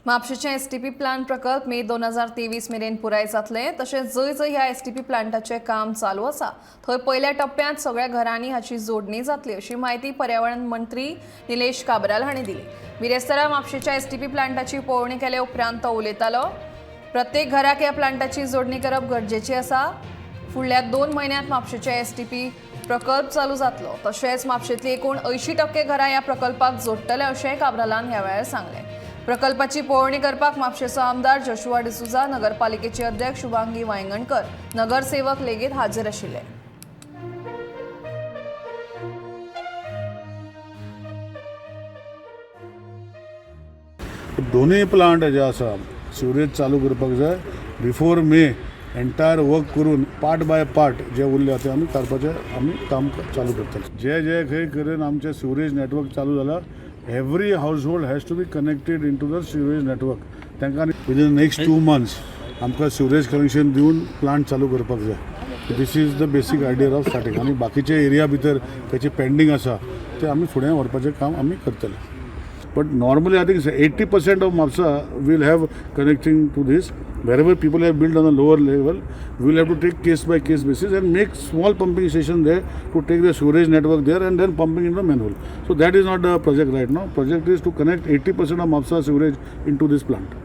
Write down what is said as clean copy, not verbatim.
म्हापशेंचे STP plant प्रकल्प मे 2023 मेरेन पुराय जातले। तशेंच जंय जंय ह्या एसटीपी प्लांटाचे काम चालू आसा थंय पयल्या टप्प्यांत सगळ्या घरांनी हाची जोडणी जातली अशी माहिती पर्यावरण मंत्री निलेश काब्राल हांणी दिली। बिरेस्तारा म्हापशेंच्या एसटीपी प्लांटाची पळोवणी केले उपरांत तो उलयतालो। प्रत्येक घराक ह्या प्लांटाची जोडणी करप गरजेची आसा। फुडल्या 2 म्हयन्यांत म्हापशेंचे एसटीपी प्रकल्प चालू जातलो। तशेंच म्हापशेंतली एकूण 80% घरां ह्या प्रकल्पाक जोडटले अशें काब्रालान ह्या वेळार सांगलें। प्रकल्पाची पळोवणी करपाक म्हापशेंचो आमदार जोशुआ डिसूजा, नगरपालिकेचे अध्यक्ष शुभांगी वांयगणकर, नगरसेवक लेगीत हाजीर आशिल्ले। दोन्ही प्लांट जे आसा सिवरेज चालू करपाक जाय बिफोर मे एंटायर वर्क करून पार्ट बाय पार्ट जे उरले ते आमी काम चालू करतले। जे जे खंय करून आमचे सिवरेज नेटवर्क चालू जाला every household has to be connected into the sewerage network. तांकां विदिन नेक्स्ट 2 मंथ्स आमकां सिवरेज कनेक्शन दिवन प्लांट चालू करपाक जाय। This is the basic idea of starting. आनी बाकीचे एरिया भितर तेचे पेंडींग आसा ते आमी फुडें व्हरपाचें काम आमी करतले। But normally, I think 80% of MAPSA will have connecting to this. Wherever people have built on a lower level, we will have to take case by case basis and make small pumping station there to take the sewerage network there and then pumping in the manhole. So that is not the project right now. Project is to connect 80% of MAPSA sewerage into this plant.